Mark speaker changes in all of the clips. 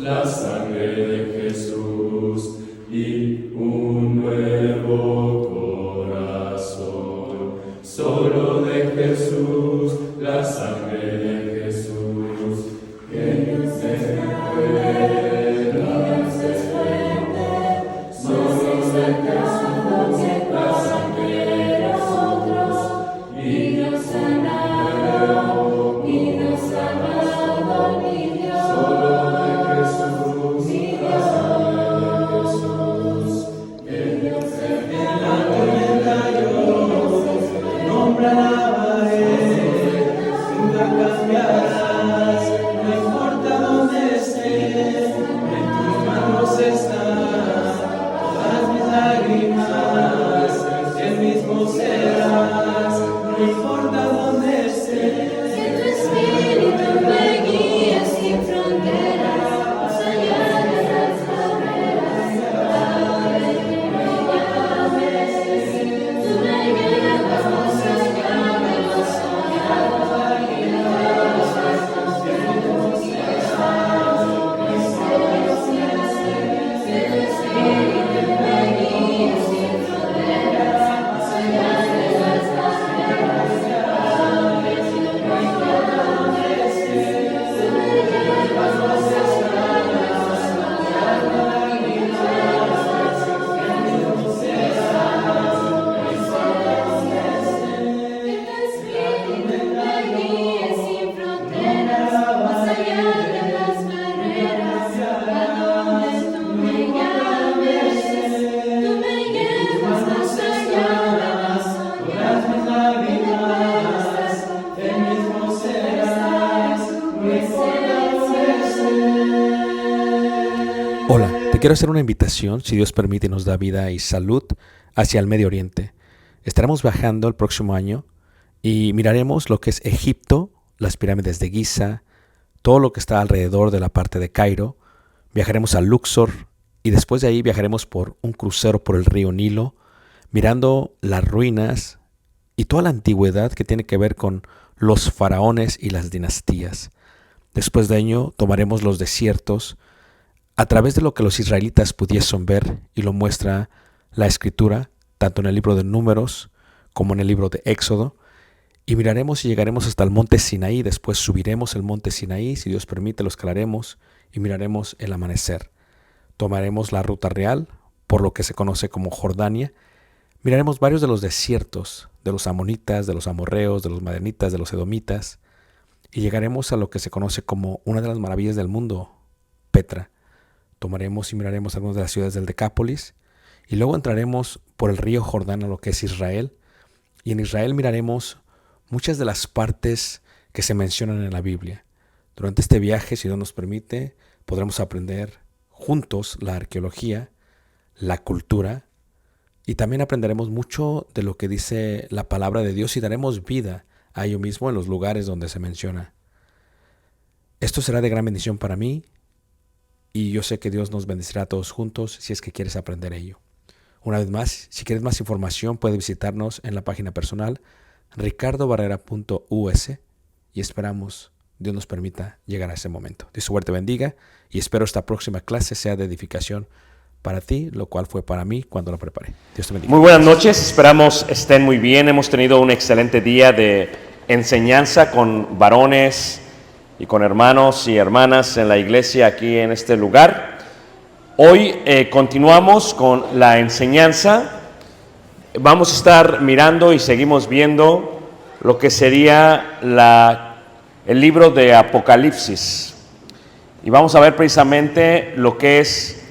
Speaker 1: la sangre de Jesús y un nuevo corazón. Solo de Jesús, la sangre de Jesús, que no se pueda desprender. Solo de Jesús, la sangre de nosotros, y nos sanado, y nos amado, mi Dios. Solo de Jesús, mi Dios, que Dios se
Speaker 2: nombre alabaré, nunca cambiarás, no importa dónde esté, en tus manos están todas mis lágrimas, el mismo serás, no importa dónde esté.
Speaker 3: Que tu espíritu me guíe sin fronteras, más allá de las barreras, a donde tú me llames. Tú me llevas más allá de lo soñado, y de los pasos que hemos trazado. Que tu espíritu me guíe sin fronteras, más allá de las barreras, a donde tú me llames. Tú me llevas más allá de lo soñado, y de los pasos que hemos trazado. Que tu espíritu me guíe sin fronteras, más allá de las barreras, a donde tú me llames. Tú me llevas más allá de lo soñado,
Speaker 2: Todas mis lágrimas, el mismo serás, no importa dónde esté.
Speaker 4: Hola, te quiero hacer una invitación, si Dios permite y nos da vida y salud, hacia el Medio Oriente. Estaremos viajando el próximo año y miraremos lo que es Egipto, las pirámides de Giza, todo lo que está alrededor de la parte de Cairo. Viajaremos a Luxor y después de ahí viajaremos por un crucero por el río Nilo, mirando las ruinas y toda la antigüedad que tiene que ver con los faraones y las dinastías. Después de ello tomaremos los desiertos a través de lo que los israelitas pudiesen ver, y lo muestra la Escritura, tanto en el libro de Números como en el libro de Éxodo, y miraremos y llegaremos hasta el monte Sinaí. Después subiremos el monte Sinaí, si Dios permite lo escalaremos y miraremos el amanecer. Tomaremos la ruta real por lo que se conoce como Jordania. Miraremos varios de los desiertos, de los amonitas, de los amorreos, de los madianitas, de los edomitas, y llegaremos a lo que se conoce como una de las maravillas del mundo, Petra. Tomaremos y miraremos algunas de las ciudades del Decápolis, y luego entraremos por el río Jordán a lo que es Israel, y en Israel miraremos muchas de las partes que se mencionan en la Biblia. Durante este viaje, si Dios nos permite, podremos aprender juntos la arqueología, la cultura, y también aprenderemos mucho de lo que dice la palabra de Dios y daremos vida a ello mismo en los lugares donde se menciona. Esto será de gran bendición para mí, y yo sé que Dios nos bendecirá a todos juntos si es que quieres aprender ello. Una vez más, si quieres más información, puedes visitarnos en la página personal ricardobarrera.us, y esperamos Dios nos permita llegar a ese momento. Dios te bendiga y espero esta próxima clase sea de edificación para ti, lo cual fue para mí cuando lo preparé. Dios te bendiga.
Speaker 5: Muy buenas noches, esperamos estén muy bien. Hemos tenido un excelente día de enseñanza con varones y con hermanos y hermanas en la iglesia aquí en este lugar. Hoy continuamos con la enseñanza. Vamos a estar mirando y seguimos viendo lo que sería el libro de Apocalipsis. Y vamos a ver precisamente lo que es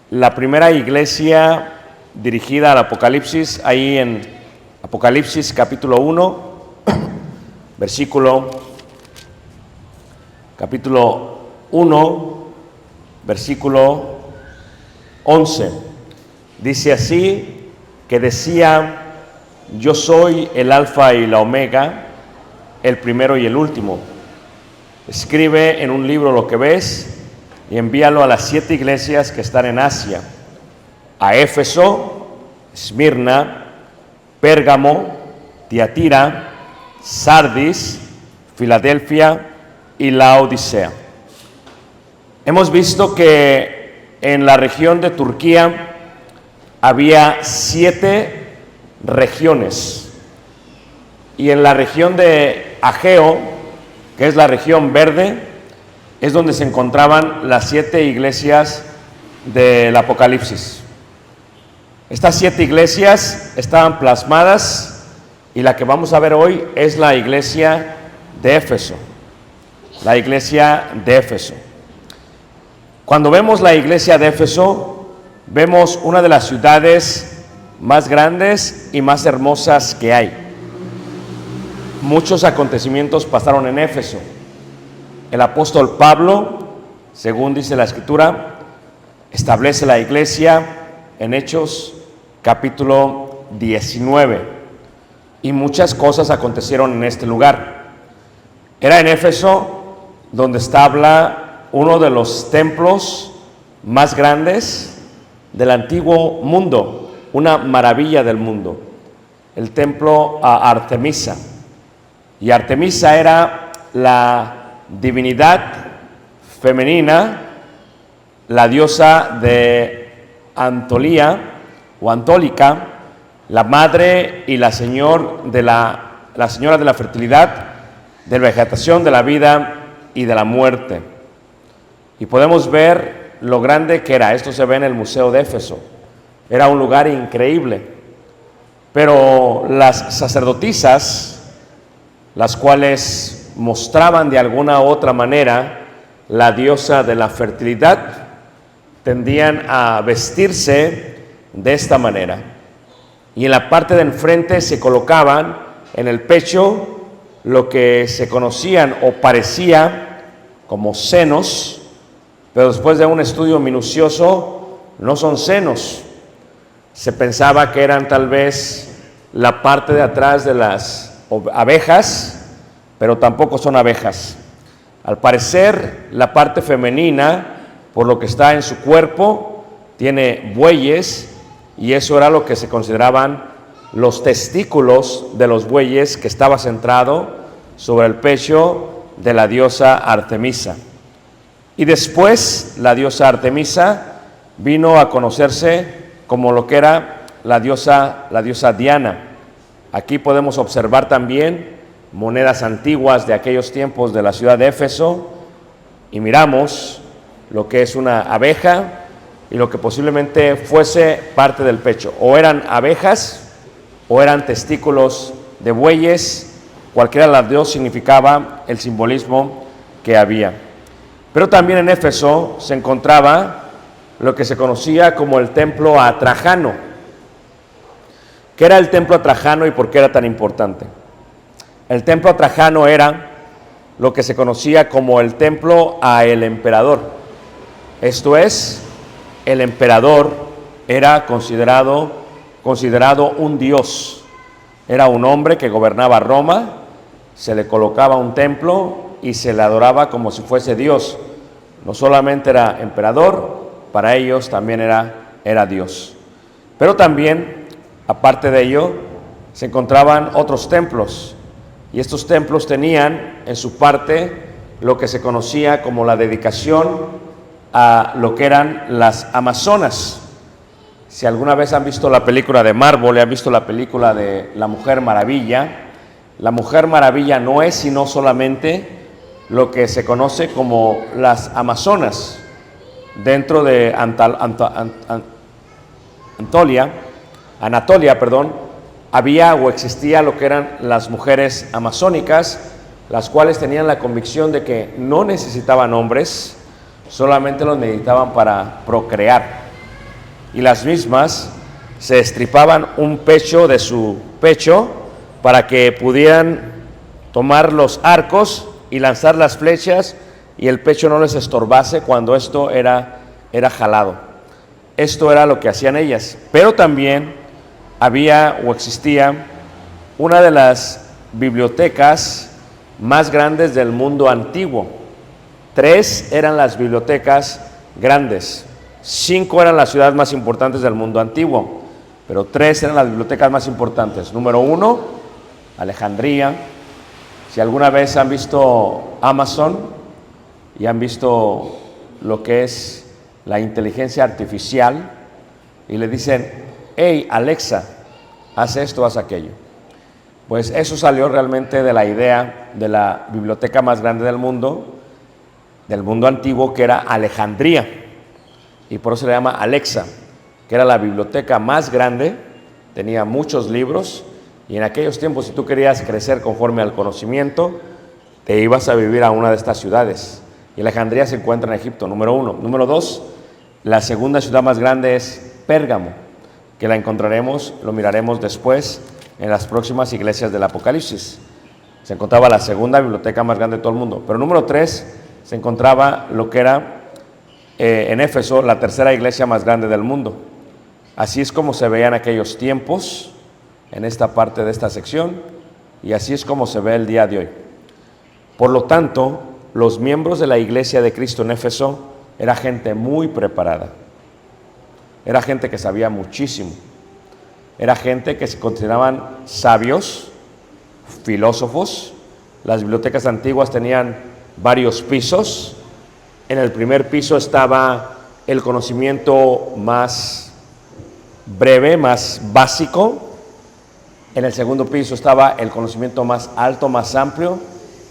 Speaker 5: la primera iglesia dirigida al Apocalipsis, ahí en Apocalipsis capítulo 1, capítulo 1, versículo 11. Dice así, que decía: yo soy el alfa y la omega, el primero y el último. Escribe en un libro lo que ves y envíalo a las 7 iglesias que están en Asia: a Éfeso, Esmirna, Pérgamo, Tiatira, Sardis, Filadelfia y Laodicea. Hemos visto que en la región de Turquía había 7 regiones, y en la región de Ageo, que es la región verde, es donde se encontraban las 7 iglesias del Apocalipsis. Estas 7 iglesias estaban plasmadas, y la que vamos a ver hoy es la iglesia de Éfeso. La iglesia de Éfeso. Cuando vemos la iglesia de Éfeso, vemos una de las ciudades más grandes y más hermosas que hay. Muchos acontecimientos pasaron en Éfeso. El apóstol Pablo, según dice la Escritura, establece la iglesia en Hechos capítulo 19. Y muchas cosas acontecieron en este lugar. Era en Éfeso donde estaba uno de los templos más grandes del antiguo mundo, una maravilla del mundo, el templo a Artemisa. Y Artemisa era la divinidad femenina, la diosa de Antolía o Antólica, la madre y la señora de la fertilidad, de la vegetación, de la vida y de la muerte. Y podemos ver lo grande que era. Esto se ve en el Museo de Éfeso. Era un lugar increíble. Pero las sacerdotisas, las cuales mostraban de alguna u otra manera la diosa de la fertilidad, tendían a vestirse de esta manera. Y en la parte de enfrente se colocaban en el pecho lo que se conocían o parecía como senos, pero después de un estudio minucioso no son senos. Se pensaba que eran tal vez la parte de atrás de las abejas, pero tampoco son abejas. Al parecer, la parte femenina, por lo que está en su cuerpo, tiene bueyes, y eso era lo que se consideraban los testículos de los bueyes, que estaba centrado sobre el pecho de la diosa Artemisa. Y después la diosa Artemisa vino a conocerse como lo que era la diosa Diana. Aquí podemos observar también monedas antiguas de aquellos tiempos de la ciudad de Éfeso, y miramos lo que es una abeja y lo que posiblemente fuese parte del pecho. O eran abejas o eran testículos de bueyes. Cualquiera de las dos significaba el simbolismo que había. Pero también en Éfeso se encontraba lo que se conocía como el templo a Trajano. ¿Qué era el templo a Trajano y por qué era tan importante? El templo a Trajano era lo que se conocía como el templo a el emperador. Esto es, el emperador era considerado un dios. Era un hombre que gobernaba Roma, se le colocaba un templo y se le adoraba como si fuese Dios. No solamente era emperador, para ellos también era Dios. Pero también, aparte de ello, se encontraban otros templos, y estos templos tenían en su parte lo que se conocía como la dedicación a lo que eran las amazonas. Si alguna vez han visto la película de Marvel, han visto la película de La Mujer Maravilla, la Mujer Maravilla no es sino solamente lo que se conoce como las amazonas. Dentro de Anatolia, había o existía lo que eran las mujeres amazónicas, las cuales tenían la convicción de que no necesitaban hombres, solamente los necesitaban para procrear. Y las mismas se estripaban un pecho de su pecho para que pudieran tomar los arcos y lanzar las flechas, y el pecho no les estorbase cuando esto era jalado. Esto era lo que hacían ellas. Pero también había o existía una de las bibliotecas más grandes del mundo antiguo. 3 eran las bibliotecas grandes, 5 eran las ciudades más importantes del mundo antiguo, pero 3 eran las bibliotecas más importantes. Número 1, Alejandría. Si alguna vez han visto Amazon y han visto lo que es la inteligencia artificial y le dicen, hey Alexa, haz esto, haz aquello. Pues eso salió realmente de la idea de la biblioteca más grande del mundo antiguo, que era Alejandría, y por eso se le llama Alexa, que era la biblioteca más grande, tenía muchos libros, y en aquellos tiempos, si tú querías crecer conforme al conocimiento, te ibas a vivir a una de estas ciudades. Y Alejandría se encuentra en Egipto, número 1. Número 2, la segunda ciudad más grande es Pérgamo, que la encontraremos, lo miraremos después en las próximas iglesias del Apocalipsis. Se encontraba la segunda biblioteca más grande de todo el mundo. Pero número 3, se encontraba lo que era en Éfeso, la tercera iglesia más grande del mundo. Así es como se veía en aquellos tiempos, en esta parte de esta sección, y así es como se ve el día de hoy. Por lo tanto, los miembros de la iglesia de Cristo en Éfeso era gente muy preparada, era gente que sabía muchísimo, era gente que se consideraban sabios, filósofos. Las bibliotecas antiguas tenían varios pisos. En el primer piso estaba el conocimiento más breve, más básico. En el segundo piso estaba el conocimiento más alto, más amplio.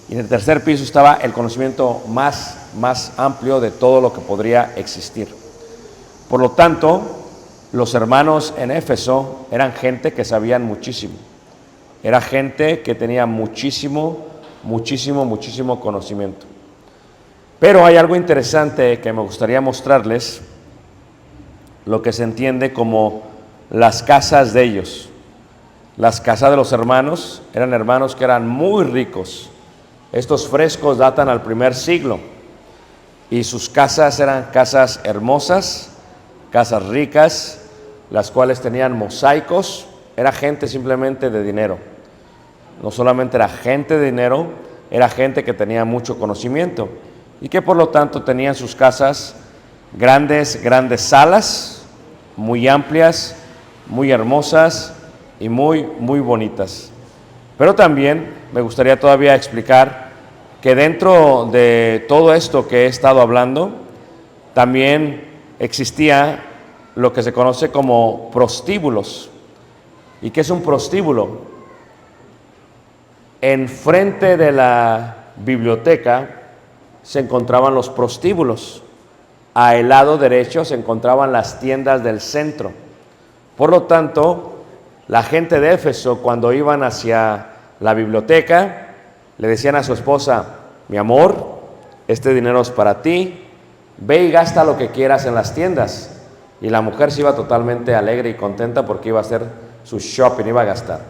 Speaker 5: Y en el tercer piso estaba el conocimiento más amplio de todo lo que podría existir. Por lo tanto, los hermanos en Éfeso eran gente que sabían muchísimo. Era gente que tenía muchísimo conocimiento. Pero hay algo interesante que me gustaría mostrarles, lo que se entiende como las casas de ellos. Las casas de los hermanos eran hermanos que eran muy ricos. Estos frescos datan al primer siglo y sus casas eran casas hermosas, casas ricas, las cuales tenían mosaicos. Era gente simplemente de dinero. No solamente era gente de dinero, era gente que tenía mucho conocimiento y que por lo tanto tenían sus casas grandes salas, muy amplias, muy hermosas y muy bonitas. Pero también me gustaría todavía explicar que dentro de todo esto que he estado hablando, también existía lo que se conoce como prostíbulos. ¿Y qué es un prostíbulo? Enfrente de la biblioteca se encontraban los prostíbulos. Al lado derecho se encontraban las tiendas del centro. Por lo tanto, la gente de Éfeso, cuando iban hacia la biblioteca, le decían a su esposa, mi amor, este dinero es para ti, ve y gasta lo que quieras en las tiendas. Y la mujer se iba totalmente alegre y contenta porque iba a hacer su shopping, iba a gastar.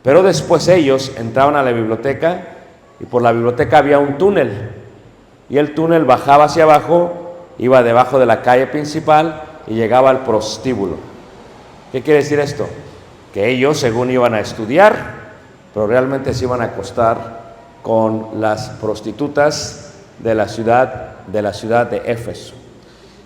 Speaker 5: Pero después ellos entraban a la biblioteca y por la biblioteca había un túnel. Y el túnel bajaba hacia abajo, iba debajo de la calle principal y llegaba al prostíbulo. ¿Qué quiere decir esto? Que ellos, según iban a estudiar, pero realmente se iban a acostar con las prostitutas de la ciudad de Éfeso.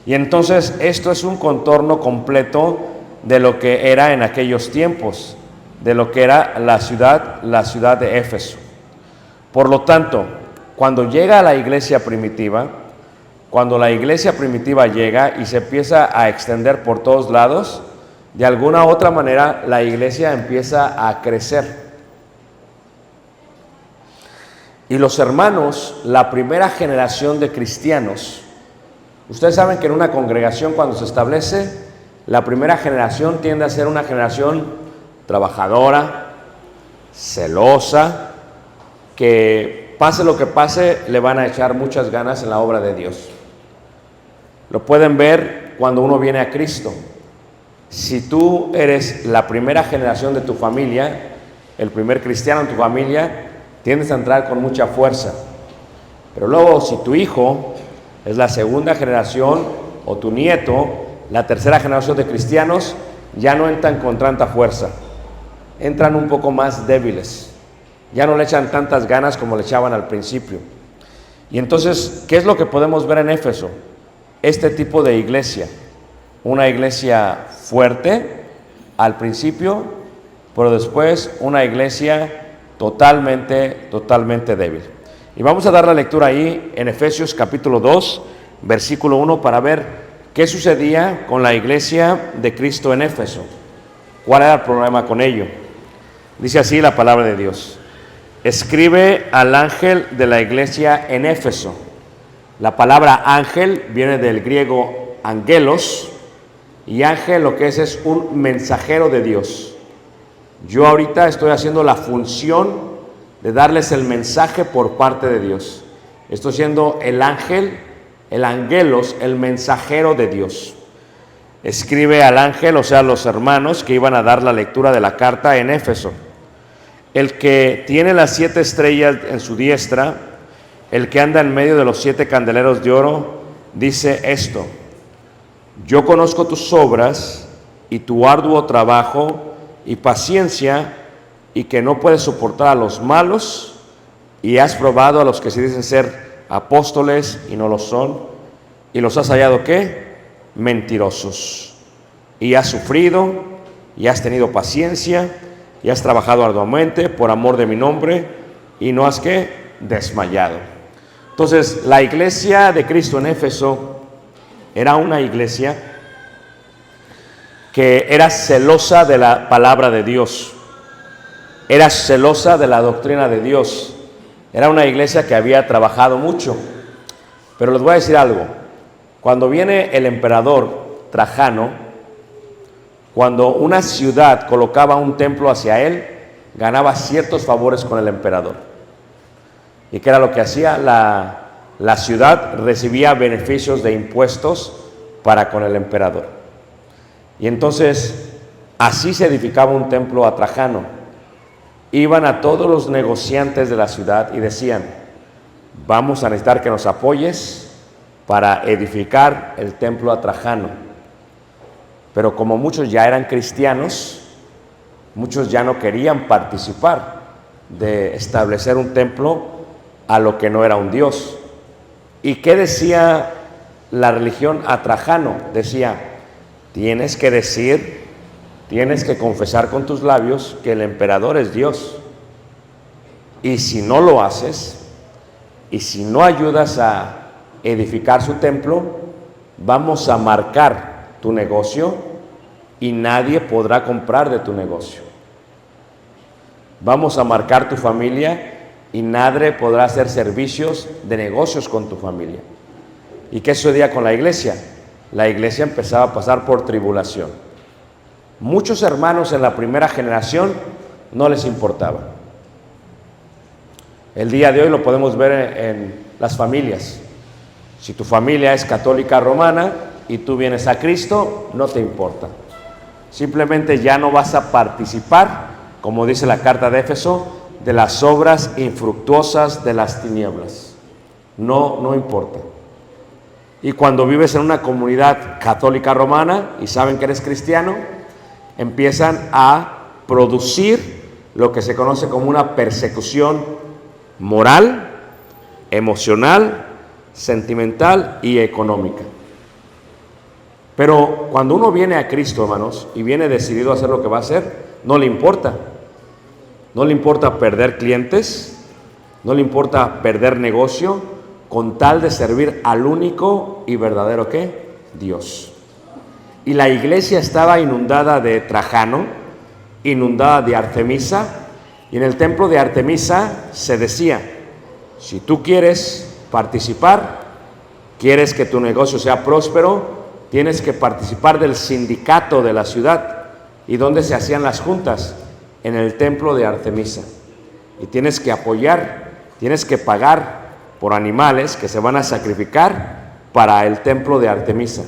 Speaker 5: Y entonces esto es un contorno completo de lo que era en aquellos tiempos, de lo que era la ciudad de Éfeso. Por lo tanto, cuando llega a la iglesia primitiva, cuando la iglesia primitiva llega y se empieza a extender por todos lados, de alguna u otra manera la iglesia empieza a crecer. Y los hermanos, la primera generación de cristianos, ustedes saben que en una congregación cuando se establece, la primera generación tiende a ser una generación trabajadora, celosa, que pase lo que pase, le van a echar muchas ganas en la obra de Dios. Lo pueden ver cuando uno viene a Cristo. Si tú eres la primera generación de tu familia, el primer cristiano en tu familia, tiendes a entrar con mucha fuerza. Pero luego, si tu hijo es la segunda generación o tu nieto, la tercera generación de cristianos, ya no entran con tanta fuerza. Entran un poco más débiles. Ya no le echan tantas ganas como le echaban al principio. Y entonces, ¿qué es lo que podemos ver en Éfeso? Este tipo de iglesia. Una iglesia fuerte al principio, pero después una iglesia totalmente débil. Y vamos a dar la lectura ahí en Efesios capítulo 2, versículo 1, para ver qué sucedía con la iglesia de Cristo en Éfeso. ¿Cuál era el problema con ello? Dice así la palabra de Dios. Escribe al ángel de la iglesia en Éfeso. La palabra ángel viene del griego angelos, y ángel lo que es un mensajero de Dios. Yo ahorita estoy haciendo la función de darles el mensaje por parte de Dios. Estoy siendo el ángel, el angelos, el mensajero de Dios. Escribe al ángel, o sea, los hermanos que iban a dar la lectura de la carta en Éfeso. El que tiene las 7 estrellas en su diestra, el que anda en medio de los 7 candeleros de oro, dice esto: yo conozco tus obras y tu arduo trabajo y paciencia, y que no puedes soportar a los malos, y has probado a los que se dicen ser apóstoles y no lo son, y los has hallado ¿qué? Mentirosos. Y has sufrido, y has tenido paciencia, y has trabajado arduamente por amor de mi nombre, y no has ¿qué? Desmayado. Entonces, la iglesia de Cristo en Éfeso era una iglesia que era celosa de la palabra de Dios, era celosa de la doctrina de Dios. Era una iglesia que había trabajado mucho. Pero les voy a decir algo: cuando viene el emperador Trajano, cuando una ciudad colocaba un templo hacia él, ganaba ciertos favores con el emperador. ¿Y qué era lo que hacía? La ciudad recibía beneficios de impuestos para con el emperador. Y entonces así se edificaba un templo a Trajano. Iban a todos los negociantes de la ciudad y decían: vamos a necesitar que nos apoyes para edificar el templo a Trajano. Pero como muchos ya eran cristianos, muchos ya no querían participar de establecer un templo a lo que no era un Dios. ¿Y qué decía la religión a Trajano? Decía: tienes que decir, tienes que confesar con tus labios que el emperador es Dios. Y si no lo haces, y si no ayudas a edificar su templo, vamos a marcar tu negocio y nadie podrá comprar de tu negocio. Vamos a marcar tu familia y nadie podrá hacer servicios de negocios con tu familia. ¿Y qué sucedía con la iglesia? La iglesia empezaba a pasar por tribulación. Muchos hermanos en la primera generación no les importaba. El día de hoy lo podemos ver en las familias. Si tu familia es católica romana y tú vienes a Cristo, no te importa. Simplemente ya no vas a participar, como dice la carta de Éfeso, de las obras infructuosas de las tinieblas. No importa. Y cuando vives en una comunidad católica romana y saben que eres cristiano, empiezan a producir lo que se conoce como una persecución moral, emocional, sentimental y económica. Pero cuando uno viene a Cristo, hermanos, y viene decidido a hacer lo que va a hacer, no le importa. No le importa perder clientes, no le importa perder negocio, con tal de servir al único y verdadero ¿qué? Dios. Y la iglesia estaba inundada de Trajano, inundada de Artemisa, y en el templo de Artemisa se decía: si tú quieres participar, quieres que tu negocio sea próspero, tienes que participar del sindicato de la ciudad. ¿Y dónde se hacían las juntas? En el templo de Artemisa. Y tienes que apoyar, tienes que pagar por animales que se van a sacrificar para el templo de Artemisa.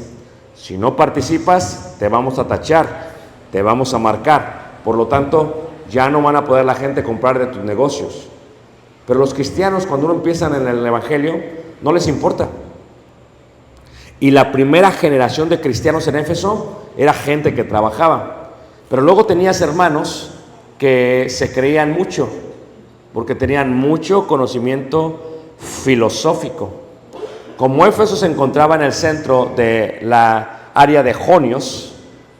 Speaker 5: Si no participas, te vamos a tachar, te vamos a marcar. Por lo tanto, ya no van a poder la gente comprar de tus negocios. Pero los cristianos, cuando uno empiezan en el evangelio, no les importa. Y la primera generación de cristianos en Éfeso era gente que trabajaba. Pero luego tenías hermanos que se creían mucho, porque tenían mucho conocimiento filosófico. Como Éfeso se encontraba en el centro de la área de Jonios,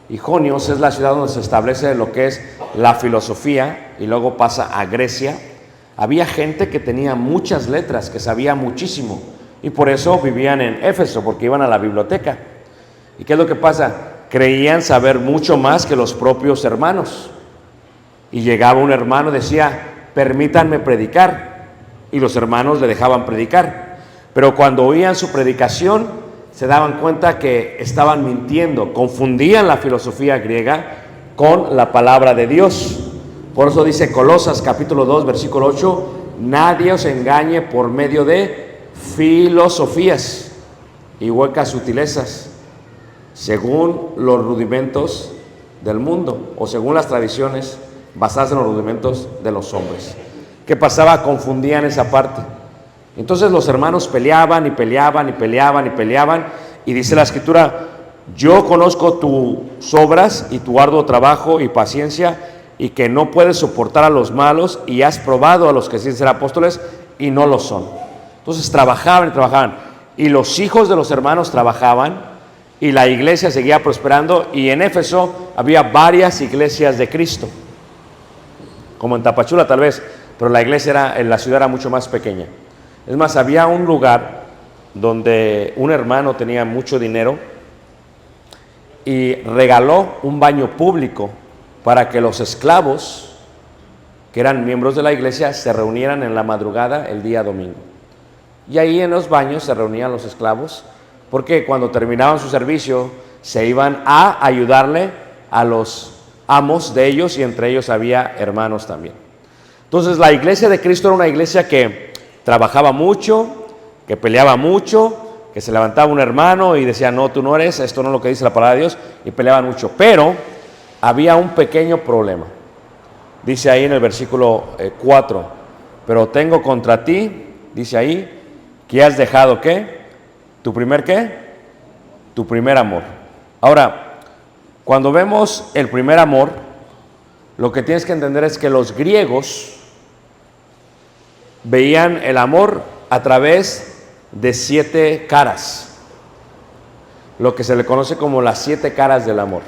Speaker 5: y Jonios es la ciudad donde se establece lo que es la filosofía, y luego pasa a Grecia, había gente que tenía muchas letras, que sabía muchísimo. Y por eso vivían en Éfeso, porque iban a la biblioteca. ¿Y qué es lo que pasa? Creían saber mucho más que los propios hermanos. Y llegaba un hermano y decía, permítanme predicar. Y los hermanos le dejaban predicar. Pero cuando oían su predicación, se daban cuenta que estaban mintiendo. Confundían la filosofía griega con la palabra de Dios. Por eso dice Colosas capítulo 2, versículo 8, nadie os engañe por medio de filosofías y huecas sutilezas, según los rudimentos del mundo o según las tradiciones basadas en los rudimentos de los hombres. ¿Qué pasaba? Confundían esa parte. Entonces los hermanos peleaban y peleaban y peleaban y peleaban, y dice la Escritura, yo conozco tus obras y tu arduo trabajo y paciencia, y que no puedes soportar a los malos, y has probado a los que dicen ser apóstoles y no lo son. Entonces trabajaban y trabajaban, y los hijos de los hermanos trabajaban, y la iglesia seguía prosperando, y en Éfeso había varias iglesias de Cristo, como en Tapachula tal vez, pero la iglesia en la ciudad era mucho más pequeña. Es más, había un lugar donde un hermano tenía mucho dinero y regaló un baño público para que los esclavos, que eran miembros de la iglesia, se reunieran en la madrugada el día domingo. Y ahí en los baños se reunían los esclavos, porque cuando terminaban su servicio se iban a ayudarle a los amos de ellos, y entre ellos había hermanos también. Entonces la iglesia de Cristo era una iglesia que trabajaba mucho, que peleaba mucho, que se levantaba un hermano y decía, no, tú no eres, esto no es lo que dice la palabra de Dios, y peleaban mucho. Pero había un pequeño problema. Dice ahí en el versículo 4, pero tengo contra ti, dice ahí, que has dejado, ¿qué? ¿Tu primer qué? Tu primer amor. Ahora, cuando vemos el primer amor, lo que tienes que entender es que los griegos veían el amor a través de 7 caras, lo que se le conoce como las 7 caras del amor.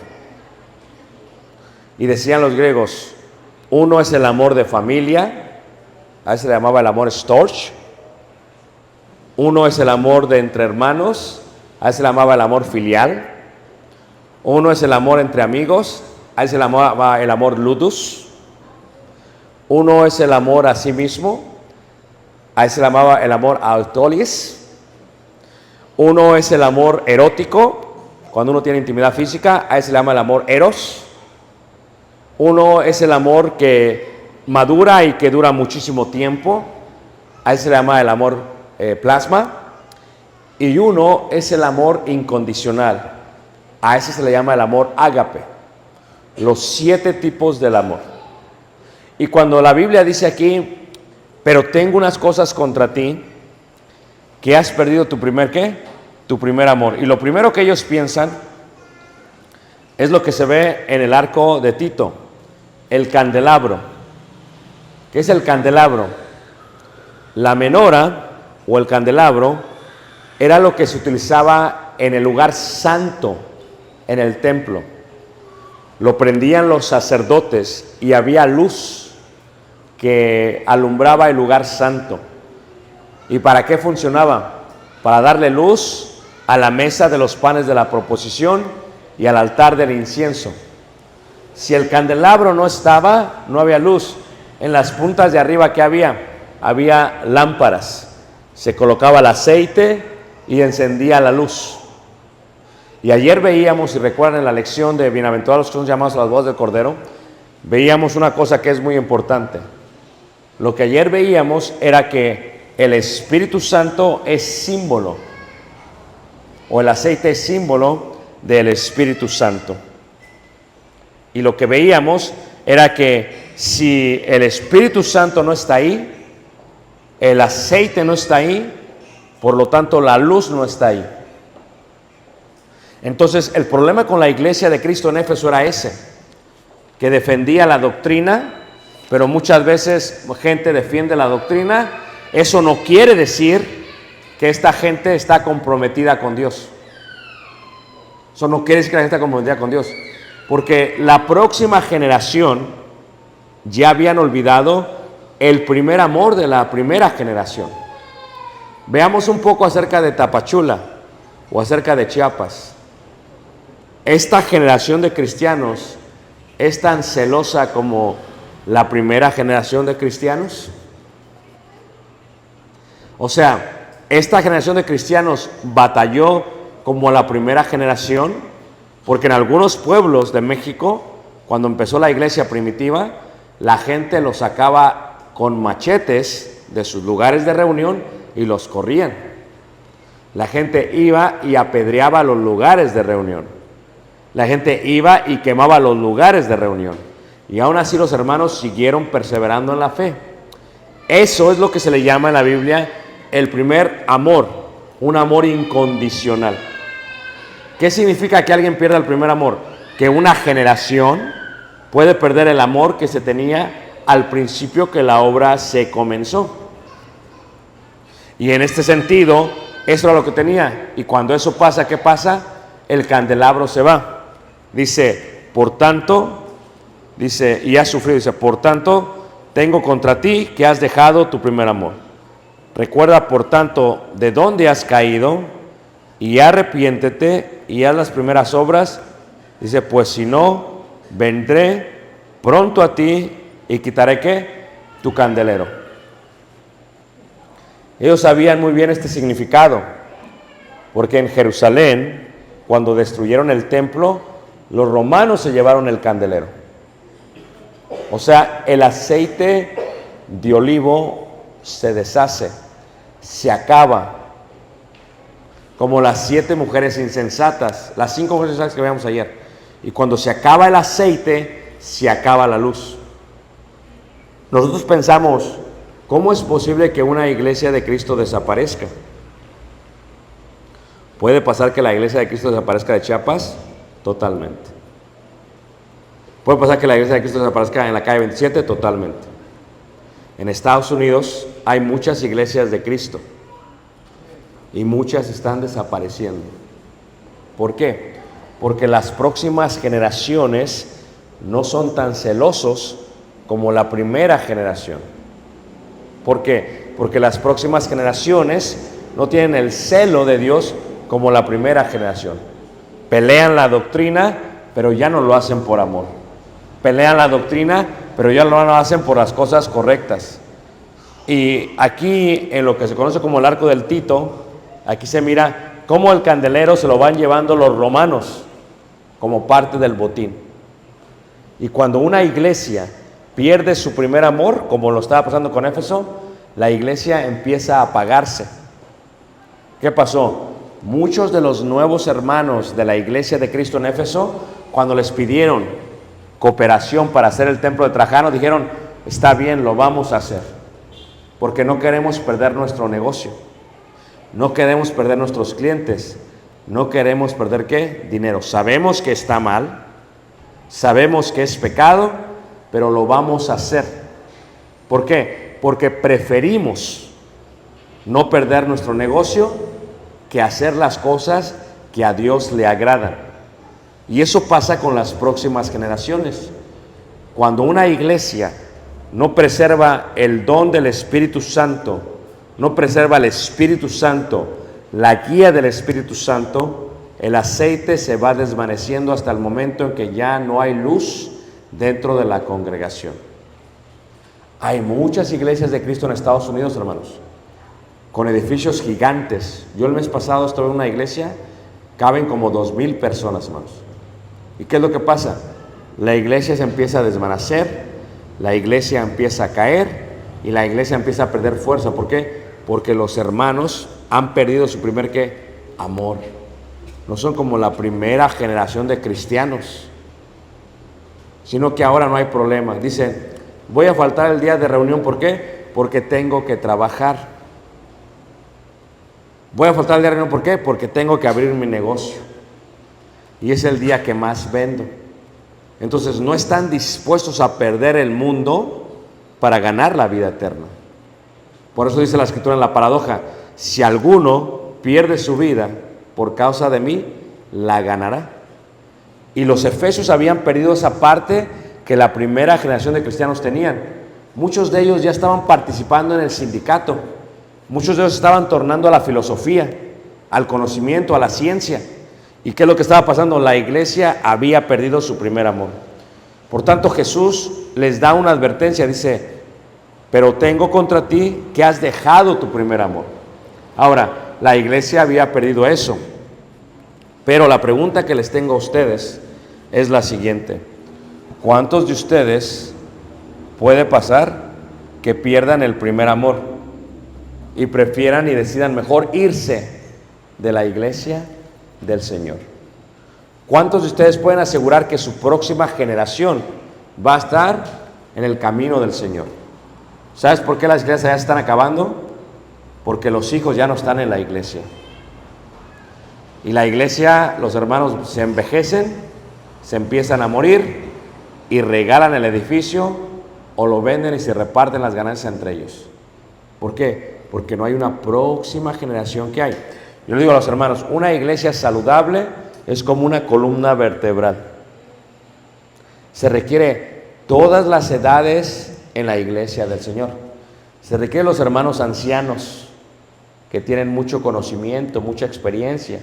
Speaker 5: Y decían los griegos, uno es el amor de familia, a ese se le llamaba el amor storge. Uno es el amor de entre hermanos, a ese se le llamaba el amor filial. Uno es el amor entre amigos, a ese se le llamaba el amor ludus. Uno es el amor a sí mismo, a ese se le llamaba el amor autolis. Uno es el amor erótico, cuando uno tiene intimidad física, a ese se le llama el amor eros. Uno es el amor que madura y que dura muchísimo tiempo, a ese se le llama el amor plasma. Y uno es el amor incondicional, a ese se le llama el amor ágape. Los 7 tipos del amor. Y cuando la Biblia dice aquí, pero tengo unas cosas contra ti, que has perdido tu primer ¿qué? Tu primer amor. Y lo primero que ellos piensan es lo que se ve en el arco de Tito, el candelabro. ¿Qué es el candelabro? La menora o el candelabro era lo que se utilizaba en el lugar santo, en el templo. Lo prendían los sacerdotes y había luz que alumbraba el lugar santo. ¿Y para qué funcionaba? Para darle luz a la mesa de los panes de la proposición y al altar del incienso. Si el candelabro no estaba, no había luz. En las puntas de arriba, ¿qué había? Había lámparas. Se colocaba el aceite y encendía la luz. Y ayer veíamos, si recuerdan en la lección de Bienaventurados los que son llamados a las bodas del Cordero, veíamos una cosa que es muy importante. Lo que ayer veíamos era que el Espíritu Santo es símbolo, o el aceite es símbolo del Espíritu Santo. Y lo que veíamos era que si el Espíritu Santo no está ahí, el aceite no está ahí, por lo tanto la luz no está ahí. Entonces el problema con la iglesia de Cristo en Éfeso era ese, que defendía la doctrina, pero muchas veces gente defiende la doctrina. Eso no quiere decir que esta gente está comprometida con Dios. Eso no quiere decir que la gente está comprometida con Dios, porque la próxima generación ya habían olvidado el primer amor de la primera generación. Veamos un poco acerca de Tapachula o acerca de Chiapas. Esta generación de cristianos es tan celosa como la primera generación de cristianos. O sea, esta generación de cristianos batalló como la primera generación, porque en algunos pueblos de México, cuando empezó la iglesia primitiva, la gente los sacaba con machetes de sus lugares de reunión y los corrían. La gente iba y apedreaba los lugares de reunión. La gente iba y quemaba los lugares de reunión. Y aún así los hermanos siguieron perseverando en la fe. Eso es lo que se le llama en la Biblia el primer amor, un amor incondicional. ¿Qué significa que alguien pierda el primer amor? Que una generación puede perder el amor que se tenía al principio que la obra se comenzó. Y en este sentido, eso era lo que tenía. Y cuando eso pasa, ¿qué pasa? El candelabro se va. Dice, por tanto, dice, y has sufrido, dice, por tanto, tengo contra ti que has dejado tu primer amor. Recuerda, por tanto, de dónde has caído y arrepiéntete y haz las primeras obras. Dice, pues si no, vendré pronto a ti y quitaré, ¿qué? Tu candelero. Ellos sabían muy bien este significado, porque en Jerusalén, cuando destruyeron el templo, los romanos se llevaron el candelero. O sea, el aceite de olivo se deshace, se acaba, como las 7 mujeres insensatas, las 5 mujeres insensatas que veíamos ayer. Y cuando se acaba el aceite, se acaba la luz. Nosotros pensamos, ¿cómo es posible que una iglesia de Cristo desaparezca? ¿Puede pasar que la iglesia de Cristo desaparezca de Chiapas? Totalmente. ¿Puede pasar que la iglesia de Cristo desaparezca en la calle 27? Totalmente. En Estados Unidos hay muchas iglesias de Cristo y muchas están desapareciendo. ¿Por qué? Porque las próximas generaciones no son tan celosos como la primera generación. ¿Por qué? Porque las próximas generaciones no tienen el celo de Dios como la primera generación. Pelean la doctrina, pero ya no lo hacen por amor. Pelean la doctrina, pero ya no lo hacen por las cosas correctas. Y aquí, en lo que se conoce como el arco del Tito, aquí se mira cómo el candelero se lo van llevando los romanos como parte del botín. Y cuando una iglesia pierde su primer amor, como lo estaba pasando con Éfeso, la iglesia empieza a apagarse. ¿Qué pasó? Muchos de los nuevos hermanos de la iglesia de Cristo en Éfeso, cuando les pidieron cooperación para hacer el templo de Trajano, dijeron, está bien, lo vamos a hacer, porque no queremos perder nuestro negocio, no queremos perder nuestros clientes, no queremos perder, ¿qué? Dinero. Sabemos que está mal, sabemos que es pecado, pero lo vamos a hacer. ¿Por qué? Porque preferimos no perder nuestro negocio que hacer las cosas que a Dios le agradan. Y eso pasa con las próximas generaciones. Cuando una iglesia no preserva el don del Espíritu Santo, no preserva el Espíritu Santo, la guía del Espíritu Santo, el aceite se va desvaneciendo hasta el momento en que ya no hay luz dentro de la congregación. Hay muchas iglesias de Cristo en Estados Unidos, hermanos, con edificios gigantes. Yo el mes pasado estuve en una iglesia, caben como 2,000 personas, hermanos. ¿Y qué es lo que pasa? La iglesia se empieza a desvanecer, la iglesia empieza a caer y la iglesia empieza a perder fuerza. ¿Por qué? Porque los hermanos han perdido su primer, ¿qué? Amor. No son como la primera generación de cristianos, sino que ahora no hay problema. Dicen, voy a faltar el día de reunión, ¿por qué? Porque tengo que trabajar. Voy a faltar el día de reunión, ¿por qué? Porque tengo que abrir mi negocio. Y es el día que más vendo. Entonces no están dispuestos a perder el mundo para ganar la vida eterna. Por eso dice la Escritura en la paradoja, si alguno pierde su vida por causa de mí, la ganará. Y los efesios habían perdido esa parte que la primera generación de cristianos tenían. Muchos de ellos ya estaban participando en el sindicato, Muchos de ellos estaban tornando a la filosofía, al conocimiento, a la ciencia. ¿Y qué es lo que estaba pasando? La iglesia había perdido su primer amor. Por tanto, Jesús les da una advertencia, dice, pero tengo contra ti que has dejado tu primer amor. Ahora, la iglesia había perdido eso. Pero la pregunta que les tengo a ustedes es la siguiente. ¿Cuántos de ustedes puede pasar que pierdan el primer amor y prefieran y decidan mejor irse de la iglesia del Señor? ¿Cuántos de ustedes pueden asegurar que su próxima generación va a estar en el camino del Señor? ¿Sabes por qué las iglesias ya se están acabando? Porque los hijos ya no están en la iglesia. Y la iglesia, los hermanos se envejecen, se empiezan a morir y regalan el edificio o lo venden y se reparten las ganancias entre ellos. ¿Por qué? Porque no hay una próxima generación que hay. Yo le digo a los hermanos, una iglesia saludable es como una columna vertebral. Se requiere todas las edades en la iglesia del Señor. Se requieren los hermanos ancianos que tienen mucho conocimiento, mucha experiencia.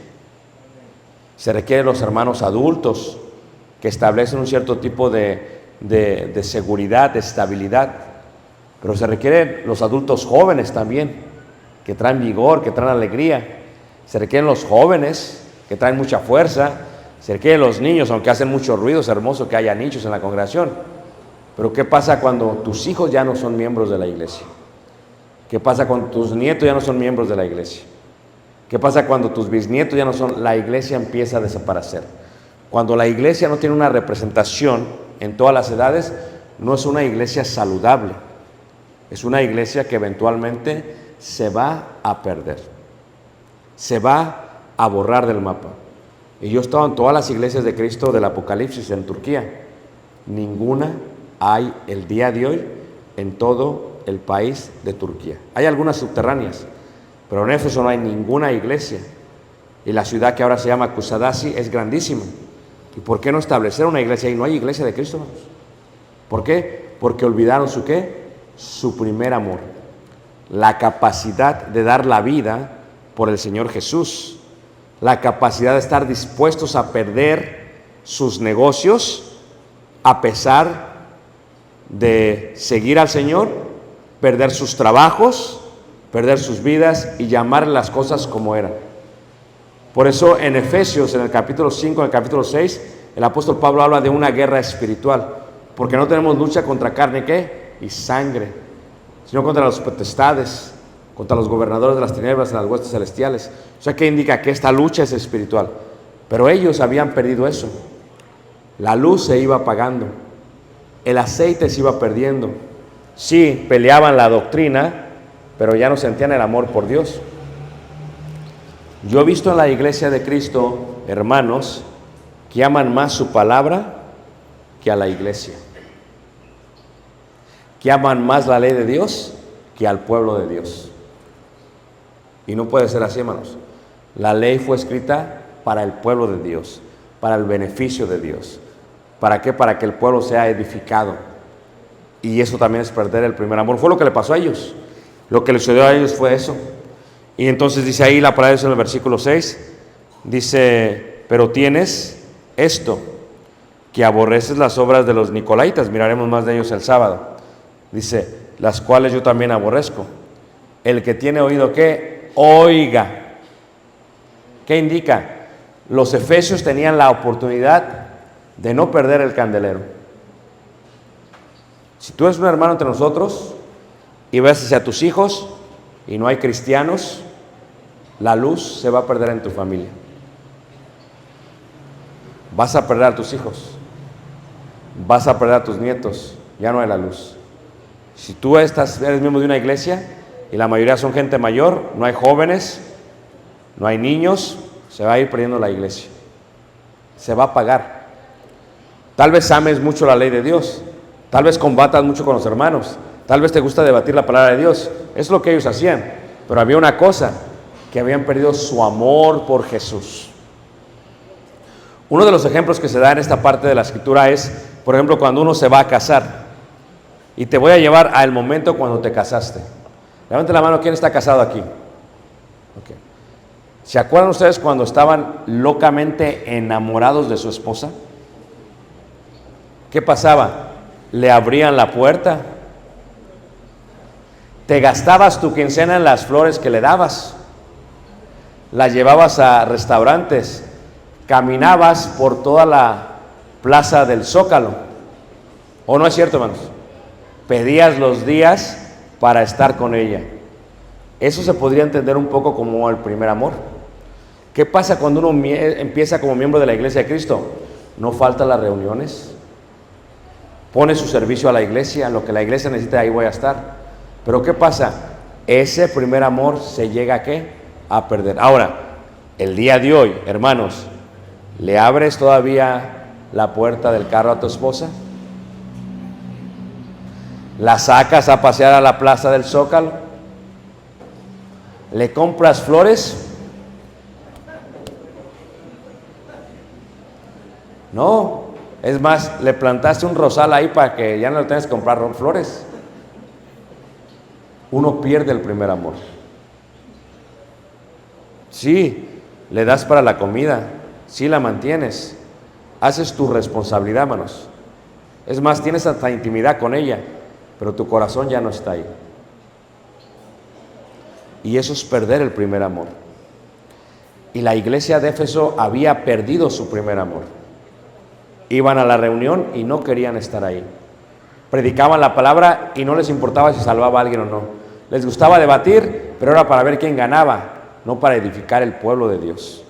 Speaker 5: Se requieren los hermanos adultos que establecen un cierto tipo de seguridad, de estabilidad. Pero se requieren los adultos jóvenes también, que traen vigor, que traen alegría. Se requieren los jóvenes que traen mucha fuerza. Se requieren los niños, aunque hacen mucho ruido. Es hermoso que haya niños en la congregación. Pero ¿qué pasa cuando tus hijos ya no son miembros de la iglesia? ¿Qué pasa cuando tus nietos ya no son miembros de la iglesia? ¿Qué pasa cuando tus bisnietos ya no son? La iglesia empieza a desaparecer. Cuando la iglesia no tiene una representación en todas las edades, no es una iglesia saludable. Es una iglesia que eventualmente se va a perder. Se va a borrar del mapa. Y yo he estado en todas las iglesias de Cristo del Apocalipsis en Turquía. Ninguna hay el día de hoy en todo el país de Turquía. Hay algunas subterráneas, pero en Éfeso no hay ninguna iglesia. Y la ciudad que ahora se llama Kusadasi es grandísima. ¿Y por qué no establecer una iglesia ahí? No hay iglesia de Cristo, hermanos. ¿Por qué? Porque olvidaron su ¿qué? Su primer amor. La capacidad de dar la vida por el Señor Jesús. La capacidad de estar dispuestos a perder sus negocios a pesar de seguir al Señor, perder sus trabajos, perder sus vidas y llamar las cosas como eran. Por eso en Efesios, en el capítulo 5, en el capítulo 6, el apóstol Pablo habla de una guerra espiritual, porque no tenemos lucha contra carne ¿qué? Y sangre, sino contra las potestades, contra los gobernadores de las tinieblas en las huestes celestiales. O sea, que indica que esta lucha es espiritual. Pero ellos habían perdido eso. La luz se iba apagando, el aceite se iba perdiendo. Sí, peleaban la doctrina, pero ya no sentían el amor por Dios. Yo he visto en la iglesia de Cristo hermanos que aman más su palabra que a la iglesia, que aman más la ley de Dios que al pueblo de Dios. Y no puede ser así, hermanos. La ley fue escrita para el pueblo de Dios, para el beneficio de Dios. ¿Para qué? Para que el pueblo sea edificado. Y eso también es perder el primer amor. Fue lo que le pasó a ellos. Lo que les sucedió a ellos fue eso. Y entonces dice ahí la palabra de Dios en el versículo 6, dice, pero tienes esto, que aborreces las obras de los nicolaitas. Miraremos más de ellos el sábado. Dice, las cuales yo también aborrezco. El que tiene oído, ¿qué? Oiga. ¿Qué indica? Los efesios tenían la oportunidad de no perder el candelero. Si tú eres un hermano entre nosotros y ves hacia tus hijos y no hay cristianos, la luz se va a perder en tu familia. Vas a perder a tus hijos, vas a perder a tus nietos, ya no hay la luz. Si tú eres miembro de una iglesia y la mayoría son gente mayor, no hay jóvenes, no hay niños, se va a ir perdiendo la iglesia. Se va a apagar. Tal vez ames mucho la ley de Dios, tal vez combatas mucho con los hermanos, tal vez te gusta debatir la palabra de Dios. Es lo que ellos hacían, pero había una cosa, que habían perdido su amor por Jesús. Uno de los ejemplos que se da en esta parte de la escritura es, por ejemplo, cuando uno se va a casar. Y te voy a llevar al momento cuando te casaste. Levanten la mano, ¿quién está casado aquí? Okay. ¿Se acuerdan ustedes cuando estaban locamente enamorados de su esposa? ¿Qué pasaba? Le abrían la puerta. Te gastabas tu quincena en las flores que le dabas. La llevabas a restaurantes. Caminabas por toda la plaza del Zócalo. ¿O no es cierto, hermanos? Pedías los días para estar con ella. Eso se podría entender un poco como el primer amor. ¿Qué pasa cuando uno empieza como miembro de la Iglesia de Cristo? No faltan las reuniones. Pone su servicio a la iglesia, lo que la iglesia necesita, ahí voy a estar. Pero ¿qué pasa? Ese primer amor se llega ¿a qué? A perder. Ahora, el día de hoy, hermanos, ¿le abres todavía la puerta del carro a tu esposa? ¿La sacas a pasear a la plaza del Zócalo? ¿Le compras flores? No. Es más, le plantaste un rosal ahí para que ya no le tengas que comprar flores. Uno pierde el primer amor. Sí, le das para la comida, sí la mantienes, haces tu responsabilidad, hermanos. Es más, tienes hasta intimidad con ella, pero tu corazón ya no está ahí. Y eso es perder el primer amor. Y la iglesia de Éfeso había perdido su primer amor. Iban a la reunión y no querían estar ahí. Predicaban la palabra y no les importaba si salvaba a alguien o no. Les gustaba debatir, pero era para ver quién ganaba, no para edificar el pueblo de Dios.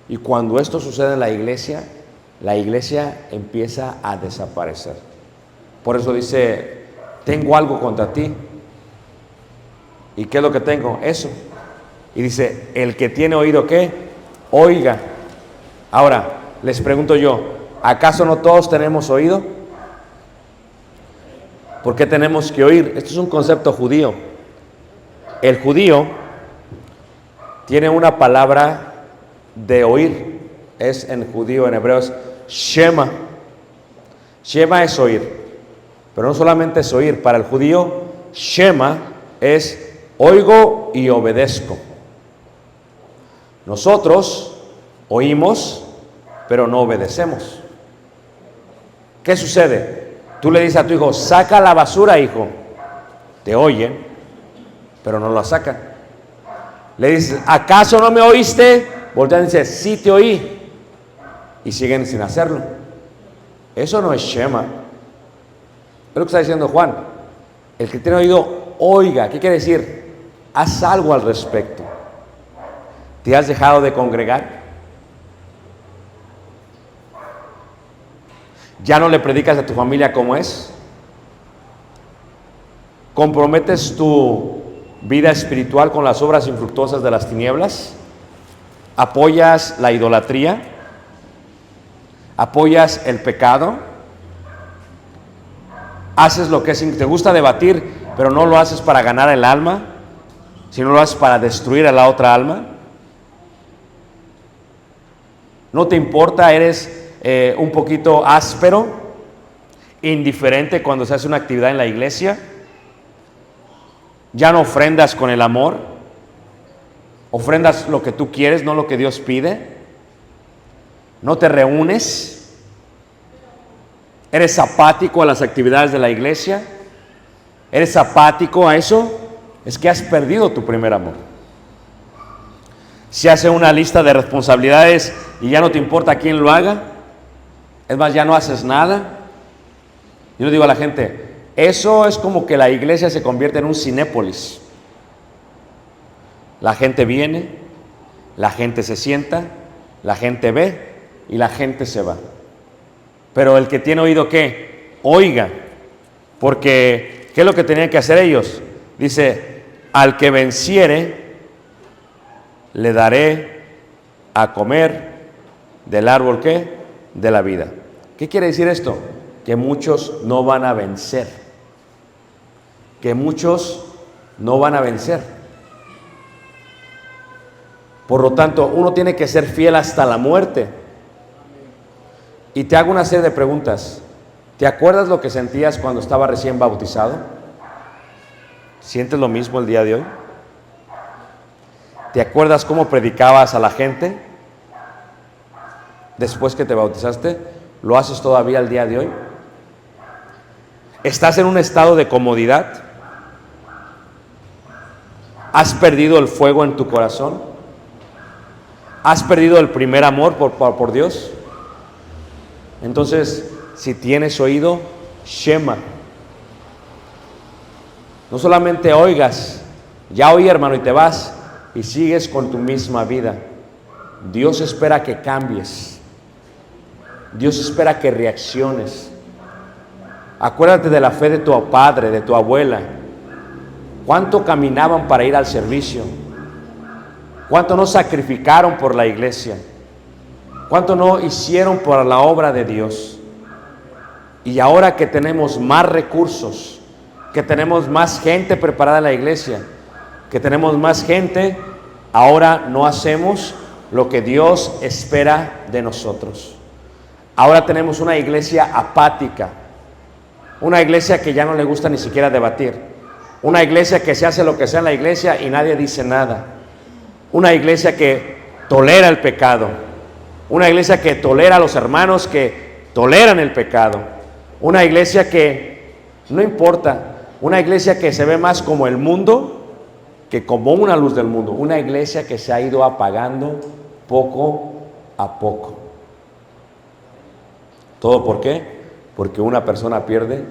Speaker 5: Y cuando esto sucede en la iglesia empieza a desaparecer. Por eso dice, tengo algo contra ti. ¿Y qué es lo que tengo? Eso. Y dice, el que tiene oído, ¿qué? Oiga. Ahora, les pregunto yo, ¿acaso no todos tenemos oído? ¿Por qué tenemos que oír? Esto es un concepto judío. El judío tiene una palabra de oír. Es en judío, en hebreo es Shema. Shema es oír. Pero no solamente es oír. Para el judío, Shema es oigo y obedezco. Nosotros oímos, pero no obedecemos. ¿Qué sucede? Tú le dices a tu hijo, saca la basura, hijo. Te oyen, pero no la sacan. Le dices, ¿acaso no me oíste? Voltean y dicen, sí te oí. Y siguen sin hacerlo. Eso no es Shema. Es lo que está diciendo Juan. El que tiene oído, oiga. ¿Qué quiere decir? Haz algo al respecto. ¿Te has dejado de congregar? ¿Ya no le predicas a tu familia como es? ¿Comprometes tu vida espiritual con las obras infructuosas de las tinieblas? ¿Apoyas la idolatría? ¿Apoyas el pecado? ¿Haces lo que te gusta debatir, pero no lo haces para ganar el alma, sino lo haces para destruir a la otra alma? ¿No te importa? ¿Eres un poquito áspero, indiferente cuando se hace una actividad en la iglesia? ¿Ya no ofrendas con el amor? ¿Ofrendas lo que tú quieres, no lo que Dios pide? ¿No te reúnes? ¿Eres apático a las actividades de la iglesia? ¿Eres apático a eso? Es que has perdido tu primer amor. Si hace una lista de responsabilidades y ya no te importa quién lo haga, es más, ya no haces nada. Yo le digo a la gente, eso es como que la iglesia se convierte en un Cinépolis. La gente viene, la gente se sienta, la gente ve y la gente se va. Pero el que tiene oído, ¿qué? Oiga. Porque, ¿qué es lo que tenían que hacer ellos? Dice, al que venciere, le daré a comer del árbol, ¿qué? De la vida. ¿Qué quiere decir esto? Que muchos no van a vencer. Que muchos no van a vencer. Por lo tanto, uno tiene que ser fiel hasta la muerte. Y te hago una serie de preguntas. ¿Te acuerdas lo que sentías cuando estaba recién bautizado? ¿Sientes lo mismo el día de hoy? ¿Te acuerdas cómo predicabas a la gente después que te bautizaste? ¿Lo haces todavía el día de hoy? ¿Estás en un estado de comodidad? ¿Has perdido el fuego en tu corazón? ¿Has perdido el primer amor por Dios? Entonces, si tienes oído, Shema. No solamente oigas, ya oí, hermano, y te vas y sigues con tu misma vida. Dios espera que cambies. Dios espera que reacciones. Acuérdate de la fe de tu padre, de tu abuela. ¿Cuánto caminaban para ir al servicio? ¿Cuánto no sacrificaron por la iglesia? ¿Cuánto no hicieron por la obra de Dios? Y ahora que tenemos más recursos, que tenemos más gente preparada en la iglesia, que tenemos más gente, ahora no hacemos lo que Dios espera de nosotros. Ahora tenemos una iglesia apática, una iglesia que ya no le gusta ni siquiera debatir, una iglesia que se hace lo que sea en la iglesia y nadie dice nada, una iglesia que tolera el pecado, una iglesia que tolera a los hermanos que toleran el pecado, una iglesia que no importa, una iglesia que se ve más como el mundo que como una luz del mundo, una iglesia que se ha ido apagando poco a poco. ¿Todo por qué? Porque una persona pierde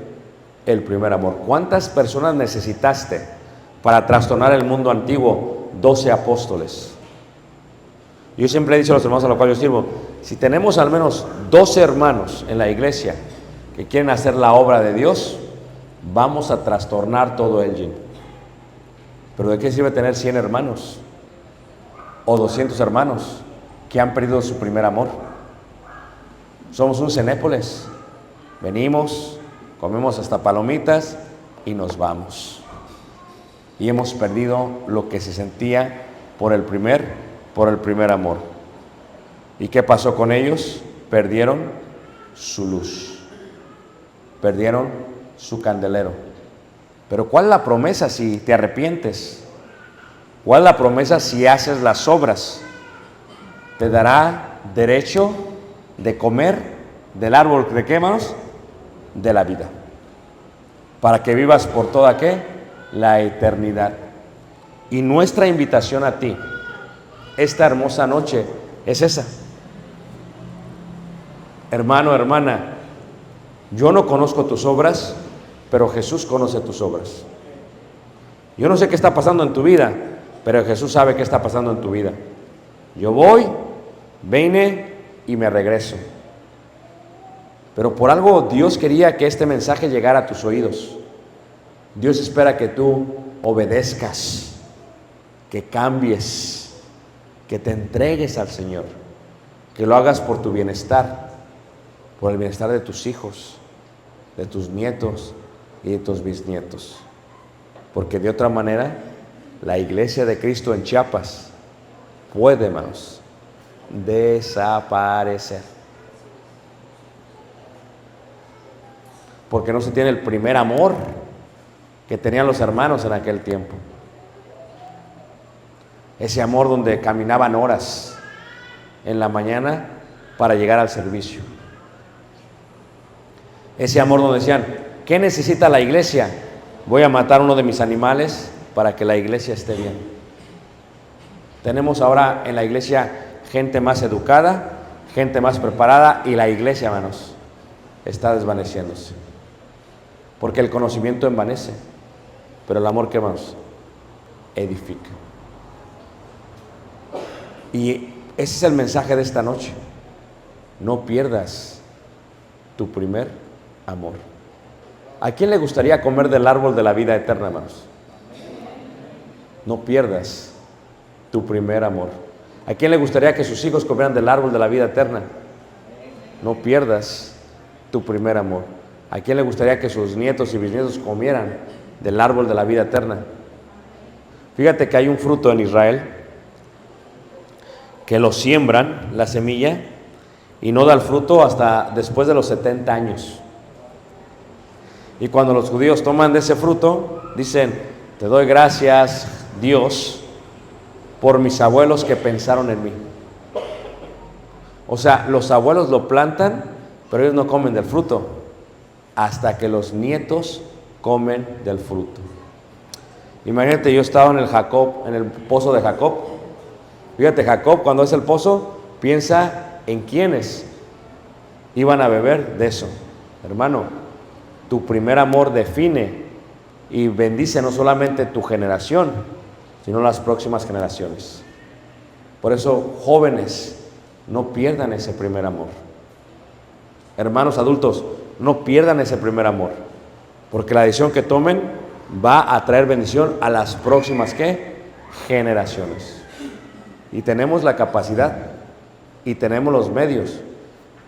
Speaker 5: el primer amor. ¿Cuántas personas necesitaste para trastornar el mundo antiguo? 12 apóstoles. Yo siempre he dicho a los hermanos a los cuales yo sirvo, si tenemos al menos 12 hermanos en la iglesia que quieren hacer la obra de Dios, vamos a trastornar todo el yin. Pero ¿de qué sirve tener 100 hermanos o 200 hermanos que han perdido su primer amor? Somos un Cenépolis. Venimos, comemos hasta palomitas y nos vamos. Y hemos perdido lo que se sentía por el primer amor. ¿Y qué pasó con ellos? Perdieron su luz. Perdieron su candelero. Pero ¿cuál es la promesa si te arrepientes? ¿Cuál es la promesa si haces las obras? Te dará derecho de comer del árbol de qué, hermanos? De la vida. Para que vivas por toda ¿qué? La eternidad. Y nuestra invitación a ti, esta hermosa noche, es esa. Hermano, hermana, yo no conozco tus obras, pero Jesús conoce tus obras. Yo no sé qué está pasando en tu vida, pero Jesús sabe qué está pasando en tu vida. Yo voy, vine y me regreso. Pero por algo Dios quería que este mensaje llegara a tus oídos. Dios espera que tú obedezcas, que cambies, que te entregues al Señor, que lo hagas por tu bienestar, por el bienestar de tus hijos, de tus nietos y de tus bisnietos. Porque de otra manera, la iglesia de Cristo en Chiapas puede, hermanos, desaparecer. Porque no se tiene el primer amor que tenían los hermanos en aquel tiempo. Ese amor donde caminaban horas en la mañana para llegar al servicio. Ese amor donde decían, ¿qué necesita la iglesia? Voy a matar uno de mis animales para que la iglesia esté bien. Tenemos ahora en la iglesia gente más educada, gente más preparada, y la iglesia, hermanos, está desvaneciéndose. Porque el conocimiento envanece, pero el amor, ¿qué, hermanos? Edifica. Y ese es el mensaje de esta noche. No pierdas tu primer amor. ¿A quién le gustaría comer del árbol de la vida eterna, hermanos? No pierdas tu primer amor. ¿A quién le gustaría que sus hijos comieran del árbol de la vida eterna? No pierdas tu primer amor. ¿A quién le gustaría que sus nietos y bisnietos comieran del árbol de la vida eterna? Fíjate que hay un fruto en Israel que lo siembran, la semilla, y no da el fruto hasta después de los 70 años. Y cuando los judíos toman de ese fruto, dicen, Te doy gracias, Dios, por mis abuelos que pensaron en mí. O sea, los abuelos lo plantan, pero ellos no comen del fruto, hasta que los nietos comen del fruto. Imagínate, yo estaba en el pozo de Jacob. Fíjate, Jacob, cuando es el pozo, piensa en quiénes iban a beber de eso. Hermano, tu primer amor define y bendice no solamente tu generación, sino las próximas generaciones. Por eso, jóvenes, no pierdan ese primer amor. Hermanos adultos, no pierdan ese primer amor, porque la decisión que tomen va a traer bendición a las próximas generaciones. Y tenemos la capacidad y tenemos los medios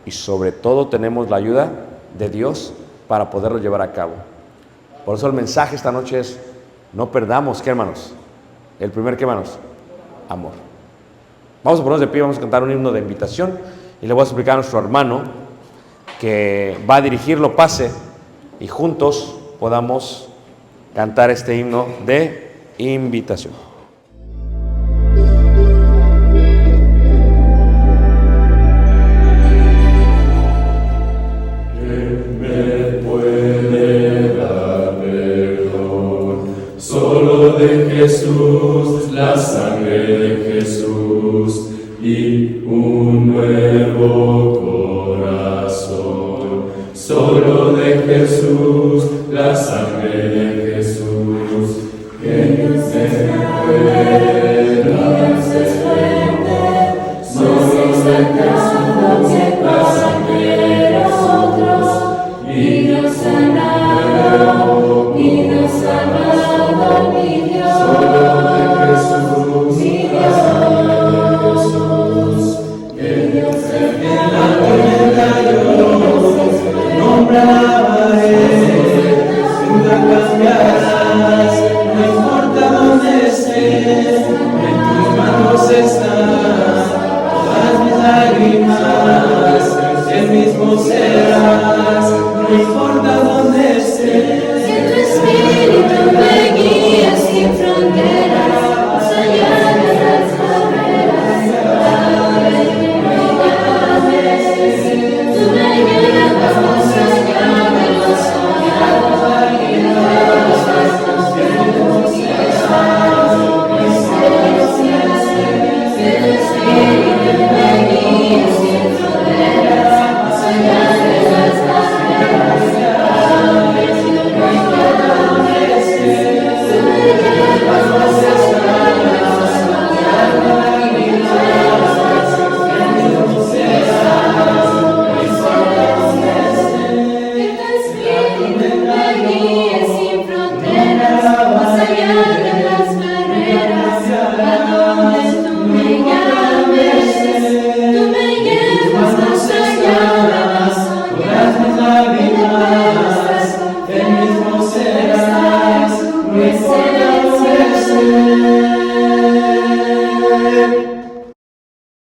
Speaker 5: y sobre todo tenemos la ayuda de Dios para poderlo llevar a cabo. Por eso el mensaje esta noche es: no perdamos, ¿qué, hermanos? El primer, ¿qué, hermanos? Amor. Vamos a ponernos de pie, vamos a cantar un himno de invitación y le voy a explicar a nuestro hermano que va a dirigirlo, pase, y juntos podamos cantar este himno de invitación.
Speaker 1: Solo de Jesús, la sangre de Jesús y un nuevo corazón. Solo de Jesús, la sangre de Jesús, que Dios es fuerte, Dios es fuerte, somos sacrados que pasan de nosotros, y Dios sanado, y Dios sanado, mi Dios, solo de Jesús, mi Dios, que Dios es fuerte.
Speaker 2: En la tormenta yo nombre alabaré, sin duda cambiarás, no importa dónde estés, en tus manos están todas mis lágrimas, el mismo serás, no importa